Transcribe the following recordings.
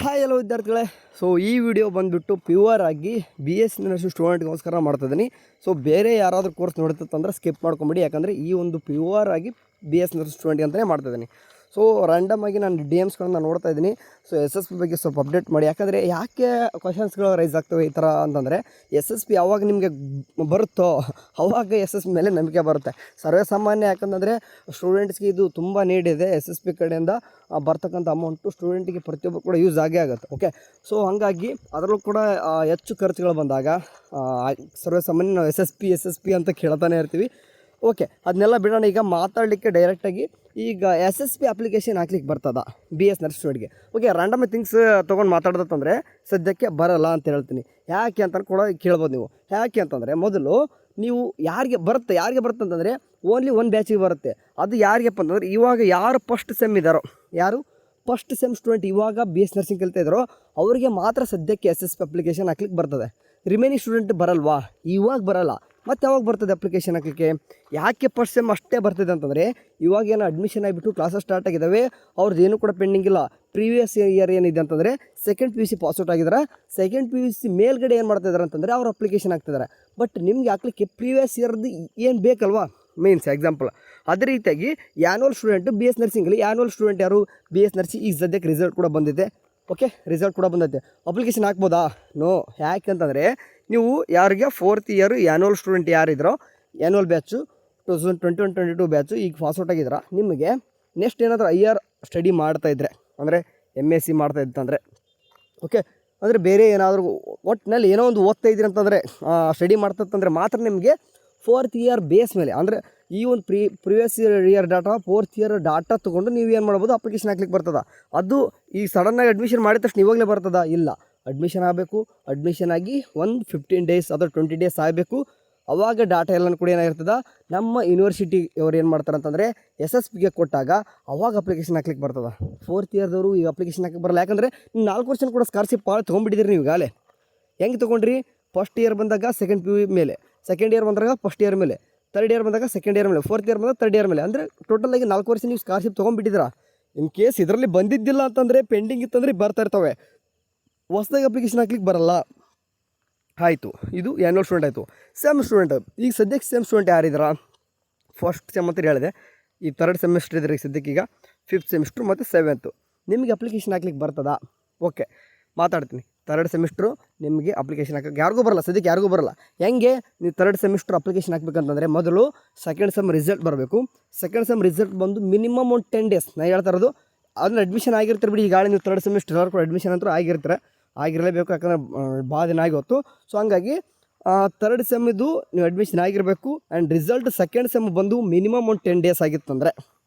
Hi ಎಲ್ಲೋ ವಿದ್ಯಾರ್ಥಿಗಳೇ. So ಈ video ಬಂದುಬಿಟ್ಟು ಪ್ಯೂರ್ ಆಗಿ ಬಿ ಎಸ್ ನರ್ಸಿಂಗ್ ಸ್ಟೂಡೆಂಟ್ಗೋಸ್ಕರ ಮಾಡ್ತಿದ್ದೀನಿ. ಸೊ ಬೇರೆ ಯಾರಾದರೂ ಕೋರ್ಸ್ ನೋಡ್ತಿತ್ತಂದ್ರೆ ಸ್ಕಿಪ್ ಮಾಡ್ಕೊಂಬಿಡಿ, ಯಾಕಂದರೆ ಈ ಒಂದು ಪ್ಯೂರ್ ಆಗಿ ಬಿ ಎಸ್ ನರ್ಸಿಂಗ್ ಸ್ಟೂಡೆಂಟ್ಗೆ ಅಂತಲೇ ಮಾಡ್ತಿದ್ದೀನಿ. ಸೊ ರ್ಯಾಂಡಮ್ ಆಗಿ ನಾನು ಡಿ ಎಮ್ಸ್ಗಳನ್ನ ನೋಡ್ತಾ ಇದ್ದೀನಿ. ಸೊ ಎಸ್ ಎಸ್ ಪಿ ಬಗ್ಗೆ ಸ್ವಲ್ಪ ಅಪ್ಡೇಟ್ ಮಾಡಿ, ಯಾಕಂದರೆ ಯಾಕೆ ಕ್ವಶನ್ಸ್ಗಳು ರೈಸ್ ಆಗ್ತವೆ ಈ ಥರ ಅಂತಂದರೆ, ಎಸ್ ಎಸ್ ಪಿ ಯಾವಾಗ ನಿಮಗೆ ಬರುತ್ತೋ ಅವಾಗ ಎಸ್ ಎಸ್ ಪಿ ಮೇಲೆ ನಂಬಿಕೆ ಬರುತ್ತೆ. ಸರ್ವೇ ಸಾಮಾನ್ಯ, ಯಾಕಂತಂದರೆ ಸ್ಟೂಡೆಂಟ್ಸ್ಗೆ ಇದು ತುಂಬ ನೀಡ್ ಇದೆ. ಎಸ್ ಎಸ್ ಪಿ ಕಡೆಯಿಂದ ಬರ್ತಕ್ಕಂಥ ಅಮೌಂಟು ಸ್ಟೂಡೆಂಟಿಗೆ ಪ್ರತಿಯೊಬ್ಬರು ಕೂಡ ಯೂಸ್ ಆಗೇ ಆಗುತ್ತೆ. ಓಕೆ, ಸೊ ಹಾಗಾಗಿ ಅದರಲ್ಲೂ ಕೂಡ ಹೆಚ್ಚು ಖರ್ಚುಗಳು ಬಂದಾಗ ಸರ್ವೇ ಸಾಮಾನ್ಯ ನಾವು ಎಸ್ ಎಸ್ ಪಿ ಅಂತ ಕೇಳ್ತಾನೆ ಇರ್ತೀವಿ. ಓಕೆ, ಅದನ್ನೆಲ್ಲ ಬಿಡೋಣ. ಈಗ ಮಾತಾಡಲಿಕ್ಕೆ ಡೈರೆಕ್ಟಾಗಿ ಈಗ ಎಸ್ ಎಸ್ ಪಿ ಅಪ್ಲಿಕೇಶನ್ ಹಾಕ್ಲಿಕ್ಕೆ ಬರ್ತದ ಬಿ ಎಸ್ ನರ್ಸ್ ಸ್ಟೂಡೆಂಟ್ಗೆ. ಓಕೆ, ರ್ಯಾಂಡಮ್ ಥಿಂಗ್ಸ್ ತೊಗೊಂಡು ಮಾತಾಡೋದಂತಂದರೆ ಸದ್ಯಕ್ಕೆ ಬರೋಲ್ಲ ಅಂತ ಹೇಳ್ತೀನಿ. ಯಾಕೆ ಅಂತ ಕೂಡ ಕೇಳ್ಬೋದು ನೀವು. ಯಾಕೆ ಅಂತಂದರೆ, ಮೊದಲು ನೀವು ಯಾರಿಗೆ ಬರುತ್ತೆ ಅಂತಂದರೆ ಓನ್ಲಿ ಒಂದು ಬ್ಯಾಚಿಗೆ ಬರುತ್ತೆ. ಅದು ಯಾರಿಗಪ್ಪ ಅಂತಂದರೆ, ಇವಾಗ ಯಾರು ಫಸ್ಟ್ ಸೆಮ್ ಇದ್ದಾರೋ, ಯಾರು ಫಸ್ಟ್ ಸೆಮ್ ಸ್ಟೂಡೆಂಟ್ ಇವಾಗ ಬಿ ಎಸ್ ನರ್ಸಿಂಗ್ ಕಲಿತಾ ಇದ್ದಾರೋ ಅವರಿಗೆ ಮಾತ್ರ ಸದ್ಯಕ್ಕೆ ಎಸ್ ಎಸ್ ಪಿ ಅಪ್ಲಿಕೇಶನ್ ಹಾಕ್ಲಿಕ್ಕೆ ಬರ್ತದೆ. ರಿಮೈನಿಂಗ್ ಸ್ಟೂಡೆಂಟ್ ಬರಲ್ವಾ? ಇವಾಗ ಬರಲ್ಲ. ಮತ್ತು ಯಾವಾಗ ಬರ್ತದೆ ಅಪ್ಲಿಕೇಶನ್ ಹಾಕಲಿಕ್ಕೆ? ಯಾಕೆ ಫಸ್ಟ್ ಸೆಮ್ ಅಷ್ಟೇ ಬರ್ತಿದೆ ಅಂತಂದರೆ, ಇವಾಗ ಏನೋ ಅಡ್ಮಿಷನ್ ಆಗಿಬಿಟ್ಟು ಕ್ಲಾಸಸ್ ಸ್ಟಾರ್ಟ್ ಆಗಿದ್ದಾವೆ, ಅವ್ರದ್ದು ಏನೂ ಕೂಡ ಪೆಂಡಿಂಗ್ ಇಲ್ಲ. ಪ್ರೀವಿಯಸ್ ಇಯರ್ ಏನಿದೆ ಅಂತಂದರೆ second P U C pass out ಆಗಿದ್ದಾರೆ. ಸೆಕೆಂಡ್ ಪಿ ಯು ಸಿ ಮೇಲ್ಗಡೆ ಏನು ಮಾಡ್ತಿದ್ದಾರೆ ಅಂತಂದರೆ ಅವ್ರು ಅಪ್ಲಿಕೇಶನ್ ಹಾಕ್ತಿದ್ದಾರೆ. ಬಟ್ ನಿಮ್ಗೆ ಹಾಕ್ಲಿಕ್ಕೆ ಪ್ರೀವಿಯಸ್ ಇಯರ್ದು ಏನು ಬೇಕಲ್ವಾ, ಮೀನ್ಸ್ ಎಕ್ಸಾಂಪಲ್. ಅದೇ ರೀತಿಯಾಗಿ ಆ್ಯನ್ಯುವಲ್ ಸ್ಟೂಡೆಂಟು ಬಿ ಎಸ್ ನರ್ಸಿಂಗಲ್ಲಿ ಆ್ಯನ್ಯುವಲ್ ಸ್ಟೂಡೆಂಟ್ ಯಾರು ಬಿ ಎಸ್ ನರ್ಸಿಂಗ್ ಈಗ ಸದ್ಯಕ್ಕೆ ರಿಸಲ್ಟ್ ಕೂಡ ಬಂದಿದೆ. ಓಕೆ, ರಿಸಲ್ಟ್ ಕೂಡ ಬಂದೈತೆ. ಅಪ್ಲಿಕೇಶನ್ ಹಾಕ್ಬೋದಾ? ನೋ. ಯಾಕೆ ಅಂತಂದರೆ, ನೀವು ಯಾರಿಗೆ ಫೋರ್ತ್ ಇಯರು ಆ್ಯನ್ಯುವಲ್ ಸ್ಟೂಡೆಂಟ್ ಯಾರಿದ್ರೋ, ಆ್ಯನ್ಯುವಲ್ ಬ್ಯಾಚು 2021-22 ಬ್ಯಾಚು ಈಗ ಪಾಸ್ಔಟ್ ಆಗಿದ್ರೆ, ನಿಮಗೆ ನೆಕ್ಸ್ಟ್ ಏನಾದರೂ ಹೈಯರ್ ಸ್ಟಡಿ ಮಾಡ್ತಾಯಿದ್ರೆ, ಅಂದರೆ MSc ಮಾಡ್ತಾಯಿತ್ತಂದರೆ, ಓಕೆ, ಅಂದರೆ ಬೇರೆ ಏನಾದರೂ ಒಟ್ಟಿನಲ್ಲಿ ಏನೋ ಒಂದು ಓದ್ತಾ ಇದ್ದೀರಿ ಅಂತಂದರೆ, ಸ್ಟಡಿ ಮಾಡ್ತಂದ್ರೆ ಮಾತ್ರ ನಿಮಗೆ ಫೋರ್ತ್ ಇಯರ್ ಬೇಸ್ ಮೇಲೆ, ಅಂದರೆ ಈ ಒಂದು previous year data, fourth year data ತೊಗೊಂಡು ನೀವು ಏನು ಮಾಡ್ಬೋದು, ಅಪ್ಲಿಕೇಶನ್ ಹಾಕ್ಲಿಕ್ಕೆ ಬರ್ತದೆ. ಅದು ಈ ಸಡನ್ನಾಗಿ ಅಡ್ಮಿಷನ್ ಮಾಡಿದ ತಕ್ಷಣ ಇವಾಗಲೇ ಬರ್ತದ? ಇಲ್ಲ. ಅಡ್ಮಿಷನ್ ಆಗಬೇಕು. ಅಡ್ಮಿಷನ್ ಆಗಿ ಒಂದು 15 ಡೇಸ್ ಅಥವಾ 20 ಡೇಸ್ ಆಗಬೇಕು. ಅವಾಗ ಡಾಟಾ ಎಲ್ಲನೂ ಕೂಡ ಏನಾಗಿರ್ತದೆ, ನಮ್ಮ ಯೂನಿವರ್ಸಿಟಿ ಅವ್ರು ಏನು ಮಾಡ್ತಾರೆ ಅಂತಂದರೆ ಎಸ್ ಎಸ್ ಪಿಗೆ ಕೊಟ್ಟಾಗ ಅವಾಗ ಅಪ್ಲಿಕೇಶನ್ ಹಾಕ್ಲಿಕ್ಕೆ ಬರ್ತದೆ. ಫೋರ್ತ್ ಇಯರ್ದವರು ಈಗ ಅಪ್ಲಿಕೇಶನ್ ಹಾಕಕ್ಕೆ ಬರಲ್ಲ. ಯಾಕಂದರೆ ನೀವು 4 ವರ್ಷ ಕೂಡ ಸ್ಕಾಲರ್ಶಿಪ್ ಭಾಳ ತೊಗೊಂಡ್ಬಿಟ್ಟಿದ್ದೀರಿ ನೀವು ಈಗಾಗಲೇ. ಹೆಂಗೆ ತೊಗೊಂಡ್ರಿ? ಫಸ್ಟ್ ಇಯರ್ ಬಂದಾಗ ಸೆಕೆಂಡ್ ಪಿ ಯು ಮೇಲೆ, ಸೆಕೆಂಡ್ ಇಯರ್ ಬಂದಾಗ ಫಸ್ಟ್ ಇಯರ್ ಮೇಲೆ, ಥರ್ಡ್ ಇಯರ್ ಬಂದಾಗ ಸೆಕೆಂಡ್ ಇಯರ್ ಮೇಲೆ, ಫೋರ್ತ್ ಇಯರ್ ಬಂದಾಗ ಥರ್ಡ್ ಇಯರ್ ಮೇಲೆ, ಅಂದರೆ ಟೋಟಲಾಗಿ 4 ವರ್ಷ ನೀವು ಸ್ಕಾಲರ್ಶಿಪ್ ತೊಗೊಂಡ್ಬಿಟ್ಟಿದ್ದೀರಾ. ಇನ್ ಕೇಸ್ ಇದರಲ್ಲಿ ಬಂದಿದ್ದಿಲ್ಲ ಅಂತಂದರೆ, ಪೆಂಡಿಂಗ್ ಇತ್ತಂದರೆ ಬರ್ತಾ ಇರ್ತವೆ. ಹೊಸದಾಗಿ ಅಪ್ಲಿಕೇಶನ್ ಹಾಕ್ಲಿಕ್ಕೆ ಬರಲ್ಲ. ಆಯಿತು, ಇದು ಆ್ಯನ್ಯುವಲ್ ಸ್ಟೂಡೆಂಟ್ ಆಯಿತು. ಸೆಮ್ ಸ್ಟೂಡೆಂಟ್, ಈಗ ಸದ್ಯಕ್ಕೆ ಸೆಮ್ ಸ್ಟೂಡೆಂಟ್ ಯಾರಿದ್ದೀರಾ? ಫಸ್ಟ್ ಸೆಮ್ ಅಂತ ಹೇಳಿದೆ. ಈ 3rd ಸೆಮಿಸ್ಟರ್ ಇದ್ರೆ ಈಗ ಸದ್ಯಕ್ಕೆ, ಈಗ 5th ಸೆಮಿಸ್ಟ್ರು ಮತ್ತು 7th ನಿಮಗೆ ಅಪ್ಲಿಕೇಶನ್ ಹಾಕ್ಲಿಕ್ಕೆ ಬರ್ತದಾ? ಓಕೆ, ಮಾತಾಡ್ತೀನಿ. 3rd ಸೆಮಿಸ್ಟ್ರು ನಿಮಗೆ ಅಪ್ಲಿಕೇಶನ್ ಹಾಕಕ್ಕೆ ಯಾರಿಗೂ ಬರಲ್ಲ, ಸದ್ಯಕ್ಕೆ ಯಾರಿಗೂ ಬರಲ್ಲ. ಹೆಂಗೆ ನೀವು 3rd ಸೆಮಿಸ್ಟ್ರ್ ಅಪ್ಲಿಕೇಶನ್ ಹಾಕ್ಬೇಕಂತಂದರೆ, ಮೊದಲು ಸೆಕೆಂಡ್ ಸೆಮ್ ರಿಸಲ್ಟ್ ಬರಬೇಕು. ಸೆಕೆಂಡ್ ಸೆಮ್ ರಿಸಲ್ಟ್ ಬಂದು ಮಿನಿಮಮ್ ಒಂದು 10 ಡೇಸ್, ನಾನು ಹೇಳ್ತಾ ಇರೋದು. ಅದನ್ನ ಅಡ್ಮಿಷನ್ ಆಗಿರ್ತಾರೆ ಬಿಡಿ. ಈಗಾಗಲೇ ನೀವು 3rd ಸೆಮಿಸ್ಟರ್ ಕೂಡ ಅಡ್ಮಿಷನ್ ಅಂತೂ ಆಗಿರಲೇಬೇಕು, ಯಾಕಂದರೆ ಭಾಳ ದಿನ ಆಗಿತ್ತು. ಸೊ ಹಂಗಾಗಿ 3rd ಸೆಮ್ಮಿದು ನೀವು ಅಡ್ಮಿಷನ್ ಆಗಿರಬೇಕು. ಆ್ಯಂಡ್ ರಿಸಲ್ಟ್ ಸೆಕೆಂಡ್ ಸೆಮ್ ಬಂದು ಮಿನಿಮಮ್ ಒಂದು 10 ಡೇಸ್ ಆಗಿತ್ತಂದರೆ,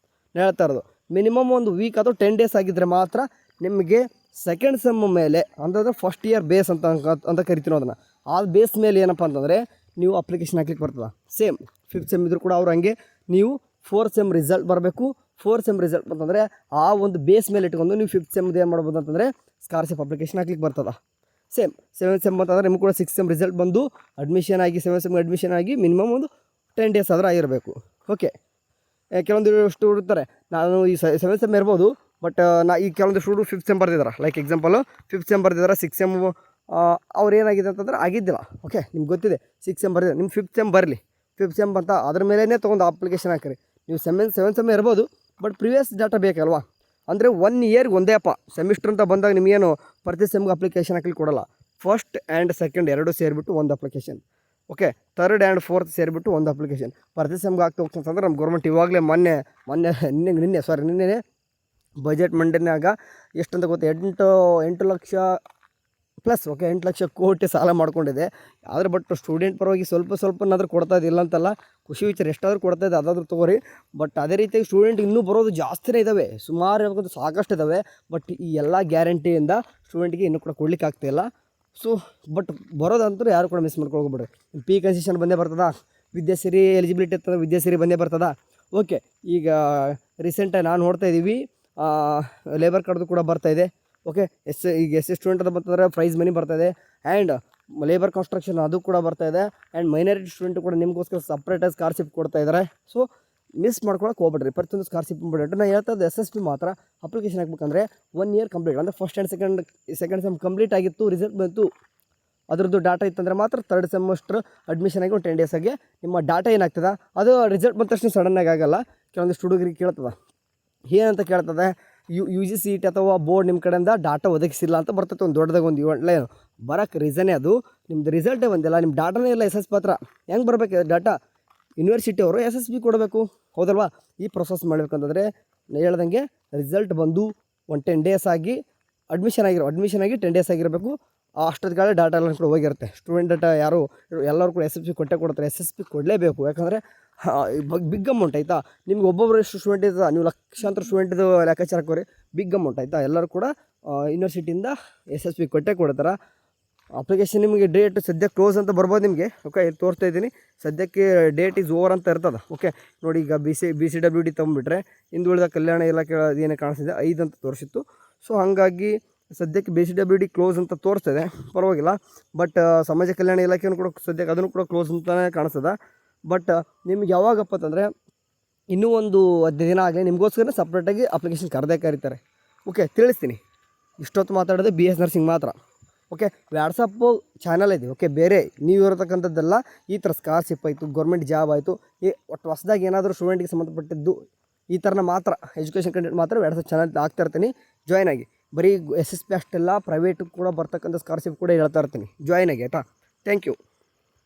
ನಾನು ಹೇಳ್ತಾ ಇರೋದು ಮಿನಿಮಮ್ ಒಂದು ವೀಕ್ ಅಥವಾ 10 ಡೇಸ್ ಆಗಿದ್ದರೆ ಮಾತ್ರ ನಿಮಗೆ ಸೆಕೆಂಡ್ ಸೆಮ್ ಮೇಲೆ, ಅಂತಂದರೆ ಫಸ್ಟ್ ಇಯರ್ ಬೇಸ್ ಅಂತ ಕರಿತೀವಿ ಅದನ್ನು. ಆ ಬೇಸ್ ಮೇಲೆ ಏನಪ್ಪ ಅಂತಂದರೆ ನೀವು ಅಪ್ಲಿಕೇಶನ್ ಹಾಕ್ಲಿಕ್ಕೆ ಬರ್ತದೆ. ಸೇಮ್ 5th ಸೆಮ್ ಇದ್ದರೂ ಕೂಡ ಅವ್ರು ಹಂಗೆ ನೀವು 4th ಸೆಮ್ ರಿಸಲ್ಟ್ ಬರಬೇಕು. 4th ಸೆಮ್ ರಿಸಲ್ಟ್ ಅಂತಂದರೆ ಆ ಒಂದು ಬೇಸ್ ಮೇಲೆ ಇಟ್ಕೊಂಡು ನೀವು 5th ಸೆಮ್ದು ಏನು ಮಾಡ್ಬೋದು ಅಂತಂದರೆ ಸ್ಕಾಲರ್ಶಿಪ್ ಅಪ್ಲಿಕೇಶನ್ ಹಾಕ್ಲಿಕ್ಕೆ ಬರ್ತದೆ. ಸೇಮ್ 7th ಸೆಮ್ ಅಂತಂದರೆ ನಿಮ್ಗೆ ಕೂಡ 6th ಸೆಮ್ ರಿಸಲ್ಟ್ ಬಂದು ಅಡ್ಮಿಷನ್ ಆಗಿ 7th ಸೆಮ್ಗೆ ಅಡ್ಮಿಷನ್ ಆಗಿ ಮಿನಿಮಮ್ ಒಂದು 10 ಡೇಸ್ ಆದರೂ ಆಗಿರಬೇಕು. ಓಕೆ, ಕೆಲವೊಂದು ಸ್ಟೂಡೆಂಟ್ ಇರ್ತಾರೆ, ನಾನು ಈ 7th ಸೆಮ್ ಇರ್ಬೋದು, ಬಟ್ ಈ ಕೆಲವೊಂದು ಸ್ಟೂಡೆಂಟ್ 5th ಸೆಮ್ ಬರ್ತಿದ್ದಾರೆ. ಲೈಕ್ ಎಕ್ಸಾಂಪಲು 5th ಸೆಮ್ ಬರ್ತಿದ್ದಾರೆ, 6th ಸೆಮ್ ಅವ್ರು ಏನಾಗಿದೆ ಅಂತಂದ್ರೆ ಆಗಿದ್ದಿಲ್ಲ. ಓಕೆ, ನಿಮ್ಗೆ ಗೊತ್ತಿದೆ 6th ಸೆಮ್ ಬರ್ತಿದೆ, ನಿಮ್ಮ 5th ಸೆಮ್ ಬರಲಿ. 5th ಸೆಮ್ ಅಂತ ಅದ್ರ ಮೇಲೇ ತೊಗೊಂಡು ಅಪ್ಲಿಕೇಶನ್ ಹಾಕಿರಿ. ನೀವು 7th ಸೆಮ್ ಇರ್ಬೋದು, ಬಟ್ ಪ್ರಿವಿಯಸ್ ಡಾಟಾ ಬೇಕಲ್ವಾ. ಅಂದರೆ 1 ಇಯರ್ಗೆ ಒಂದೇ ಸೆಮಿಸ್ಟ್ರ್ ಅಂತ ಬಂದಾಗ ನಿಮಗೇನು ಪ್ರತಿ ಸೆಮ್ಗೆ ಅಪ್ಲಿಕೇಶನ್ ಹಾಕಲಿಕ್ಕೆ ಕೊಡಲ್ಲ. ಫಸ್ಟ್ ಆ್ಯಂಡ್ ಸೆಕೆಂಡ್ ಎರಡೂ ಸೇರಿಬಿಟ್ಟು ಒಂದು application. Okay, 3rd and 4th ಸೇರಿಬಿಟ್ಟು ಒಂದು ಅಪ್ಲಿಕೇಶನ್ ಪ್ರತಿ ಸೆಮ್ಗೆ ಆಗ್ತಾ ಹೋಗ್ತಂತಂದ್ರೆ ನಮ್ಮ ಗೌರ್ಮೆಂಟ್ ಇವಾಗಲೇ ನಿನ್ನೆ ಬಜೆಟ್ ಮಂಡನೆಯಾಗ ಎಷ್ಟಂತ ಗೊತ್ತು, 8 ಲಕ್ಷ ಪ್ಲಸ್, ಓಕೆ 8 ಲಕ್ಷ ಕೋಟಿ ಸಾಲ ಮಾಡ್ಕೊಂಡಿದೆ. ಆದರೆ ಬಟ್ ಸ್ಟೂಡೆಂಟ್ ಪರವಾಗಿ ಸ್ವಲ್ಪನಾದರೂ ಕೊಡ್ತಾ ಇದ್ದಿಲ್ಲ ಅಂತಲ್ಲ, ಖುಷಿ ವಿಚಾರ. ಎಷ್ಟಾದರೂ ಕೊಡ್ತಾ ಇದೆ, ಅದಾದರೂ ತೊಗೋರಿ. ಬಟ್ ಅದೇ ರೀತಿಯಾಗಿ ಸ್ಟೂಡೆಂಟ್ ಇನ್ನೂ ಬರೋದು ಜಾಸ್ತಿನೇ ಇದ್ದಾವೆ, ಸುಮಾರು ಹೇಳ್ಬೇಕಂತ ಸಾಕಷ್ಟು ಇದ್ದಾವೆ. ಬಟ್ ಈ ಎಲ್ಲ ಗ್ಯಾರಂಟಿಯಿಂದ ಸ್ಟೂಡೆಂಟ್ಗೆ ಇನ್ನೂ ಕೂಡ ಕೊಡ್ಲಿಕ್ಕೆ ಆಗ್ತಾಯಿಲ್ಲ. ಸೊ ಬಟ್ ಬರೋದಂತೂ ಯಾರು ಕೂಡ ಮಿಸ್ ಮಾಡ್ಕೊಳ್ಬಿಡ್ರಿ. ಪಿ ಕನ್ಸೆಷನ್ ಬಂದೇ ಬರ್ತದಾ, ವಿದ್ಯಾಸಿರಿ ಎಲಿಜಿಬಿಲಿಟಿ ಇರ್ತದೆ, ವಿದ್ಯಾಸಿರಿ ಬಂದೇ ಬರ್ತದಾ. ಓಕೆ, ಈಗ ರೀಸೆಂಟಾಗಿ ನಾನು ನೋಡ್ತಾ ಇದ್ದೀವಿ, ಲೇಬರ್ ಕಾರ್ಡ್ದು ಕೂಡ ಬರ್ತಾಯಿದೆ. ಓಕೆ, ಈಗ ಎಸ್ ಸ್ಟೂಡೆಂಟ್ ಅಂತ ಬಂತಂದರೆ ಪ್ರೈಸ್ ಮನಿ ಬರ್ತಾಯಿದೆ. ಆ್ಯಂಡ್ ಲೇಬರ್ ಕನ್ಸ್ಟ್ರಕ್ಷನ್ ಅದು ಕೂಡ ಬರ್ತಾಯಿದೆ. ಆ್ಯಂಡ್ ಮೈನಾರಿಟಿ ಸ್ಟೂಡೆಂಟ್ ಕೂಡ ನಿಮಗೋಸ್ಕರ ಸಪ್ರೇಟಾಗಿ ಸ್ಕಾಲರ್ಶಿಪ್ ಕೊಡ್ತಾ ಇದ್ದಾರೆ. ಸೊ ಮಿಸ್ ಮಾಡ್ಕೊಳಕ್ಕೆ ಹೋಗ್ಬೇಡ್ರಿ. ಪ್ರತಿಯೊಂದು ಸ್ಕಾಲರ್ಶಿಪ್ ಇಂಪಾರ್ಟೆಂಟ್. ನಾನು ಹೇಳ್ತದ್ದು SSP ಮಾತ್ರ ಅಪ್ಲಿಕೇಶನ್ ಹಾಕ್ಬೇಕಂದ್ರೆ 1 ಇಯರ್ ಕಂಪ್ಲೀಟ್ ಅಂದರೆ first and second sem complete ಆಗಿತ್ತು, ರಿಸಲ್ಟ್ ಬಂತು, ಅದ್ರದ್ದು ಡಾಟಾ ಇತ್ತಂದರೆ ಮಾತ್ರ ಥರ್ಡ್ ಸೆಮಿಸ್ಟರ್ ಅಡ್ಮಿಷನ್ ಆಗಿ ಒಂದು 10 days ಆಗಿ ನಿಮ್ಮ ಡಾಟಾ ಏನಾಗ್ತದೆ ಅದು ರಿಸಲ್ಟ್ ಬಂದ ತಕ್ಷಣ ಸಡನ್ನಾಗಿ ಆಗಲ್ಲ. ಕೆಲವೊಂದಿಷ್ಟು ಹುಡುಗರಿಗೆ ಕೇಳ್ತದೆ, ಏನಂತ ಕೇಳ್ತದೆ, UGC CET ಅಥವಾ ಬೋರ್ಡ್ ನಿಮ್ಮ ಕಡೆಯಿಂದ ಡಾಟಾ ಒದಗಿಸಿಲ್ಲ ಅಂತ ಬರ್ತೈತೆ ಒಂದು ದೊಡ್ಡದಾಗ ಒಂದು ಲೈನು. ಬರೋಕ್ಕೆ ರೀಸನ್ನೇ ಅದು, ನಿಮ್ಮದು ರಿಸಲ್ಟೇ ಬಂದಿಲ್ಲ, ನಿಮ್ಮ ಡಾಟಾನೇ ಇಲ್ಲ. SSP ಪತ್ರ ಹೆಂಗೆ ಬರಬೇಕು ಡಾಟಾ? ಯೂನಿವರ್ಸಿಟಿ ಅವರು SSP ಕೊಡಬೇಕು, ಹೌದಲ್ವಾ? ಈ ಪ್ರೊಸೆಸ್ ಮಾಡಬೇಕಂತಂದರೆ ಹೇಳ್ದಂಗೆ ರಿಸಲ್ಟ್ ಬಂದು ಒಂದು 10 days ಆಗಿ ಅಡ್ಮಿಷನ್ ಆಗಿ 10 days ಆಗಿರಬೇಕು. ಅಷ್ಟೊತ್ತಿಗೆ ಡಾಟಾ ಎಲ್ಲ ಕೂಡ ಹೋಗಿರುತ್ತೆ. ಸ್ಟೂಡೆಂಟ್ ಡಾಟಾ ಯಾರು ಎಲ್ಲರೂ ಕೂಡ SSP ಕೊಡ್ತಾರೆ. SSP ಕೊಡಲೇಬೇಕು, ಯಾಕಂದರೆ ಬಿಗ್ ಅಮೌಂಟ್ ಆಯಿತಾ. ನಿಮ್ಗೆ ಒಬ್ಬೊಬ್ಬರು ಎಷ್ಟು ಸ್ಟೂಡೆಂಟ್ ಇರ್ತದೆ, ನೀವು ಲಕ್ಷಾಂತರ ಸ್ಟೂಡೆಂಟ್ದು ಲೆಕ್ಕಾಚಾರ ಹಾಕೋರಿ, ಬಿಗ್ ಅಮೌಂಟ್ ಆಯಿತಾ. ಎಲ್ಲರೂ ಕೂಡ ಯೂನಿವರ್ಸಿಟಿಯಿಂದ SSP ಕೊಡ್ತಾರೆ. ಅಪ್ಲಿಕೇಶನ್ ನಿಮಗೆ ಡೇಟ್ ಸದ್ಯಕ್ಕೆ ಕ್ಲೋಸ್ ಅಂತ ಬರ್ಬೋದು ನಿಮಗೆ. ಓಕೆ, ಇಲ್ಲಿ ತೋರಿಸ್ತಾ ಇದ್ದೀನಿ, ಸದ್ಯಕ್ಕೆ ಡೇಟ್ ಈಸ್ ಓವರ್ ಅಂತ ಇರ್ತದೆ. ಓಕೆ ನೋಡಿ, ಈಗ BCWD ತೊಗೊಂಡ್ಬಿಟ್ರೆ ಹಿಂದುಳಿದ ಕಲ್ಯಾಣ ಇಲಾಖೆ ಏನೇ ಕಾಣಿಸ್ತಿದೆ 5 ಅಂತ ತೋರಿಸಿತ್ತು. ಸೊ ಹಾಗಾಗಿ ಸದ್ಯಕ್ಕೆ BCWD ಕ್ಲೋಸ್ ಅಂತ ತೋರಿಸ್ತದೆ, ಪರವಾಗಿಲ್ಲ. ಬಟ್ ಸಮಾಜ ಕಲ್ಯಾಣ ಇಲಾಖೆಯನ್ನು ಕೂಡ ಸದ್ಯಕ್ಕೆ ಅದನ್ನು ಕೂಡ ಕ್ಲೋಸ್ ಅಂತಲೇ ಕಾಣಿಸ್ತದೆ. ಬಟ್ ನಿಮ್ಗೆ ಯಾವಾಗಪ್ಪ ಅಂತಂದರೆ ಇನ್ನೂ ಒಂದು 15 ದಿನ ಆಗಲಿ ನಿಮಗೋಸ್ಕರ ಸಪ್ರೇಟಾಗಿ ಅಪ್ಲಿಕೇಶನ್ ಕರೀತಾರೆ. ಓಕೆ, ತಿಳಿಸ್ತೀನಿ. ಇಷ್ಟೊತ್ತು ಮಾತಾಡೋದು BS ನರ್ಸಿಂಗ್ ಮಾತ್ರ. ಓಕೆ, ವಾಟ್ಸಪ್ಪು ಚಾನಲ್ ಇದೆ. ಓಕೆ, ಬೇರೆ ನೀವು ಇರತಕ್ಕಂಥದ್ದೆಲ್ಲ ಈ ಥರ ಸ್ಕಾಲರ್ಶಿಪ್ ಆಯಿತು, ಗೌರ್ಮೆಂಟ್ ಜಾಬ್ ಆಯಿತು, ಈ ಒಟ್ಟು ಹೊಸದಾಗಿ ಏನಾದರೂ ಸ್ಟೂಡೆಂಟಿಗೆ ಸಂಬಂಧಪಟ್ಟಿದ್ದು ಈ ಥರನ ಮಾತ್ರ ಎಜುಕೇಷನ್ ಕಂಟೆಂಟ್ ಮಾತ್ರ ವಾಟ್ಸಪ್ ಚಾನಲ್ ಹಾಕ್ತಾ ಇರ್ತೀನಿ, ಜಾಯ್ನ್ ಆಗಿ. ಬರೀ SSP ಅಷ್ಟೆಲ್ಲ ಪ್ರೈವೇಟು ಕೂಡ ಬರ್ತಕ್ಕಂಥ ಸ್ಕಾಲರ್ಶಿಪ್ ಕೂಡ ಹೇಳ್ತಾ ಇರ್ತೀನಿ, ಜಾಯ್ನ್ ಆಗಿ ಆಯಿತಾ. Thank you.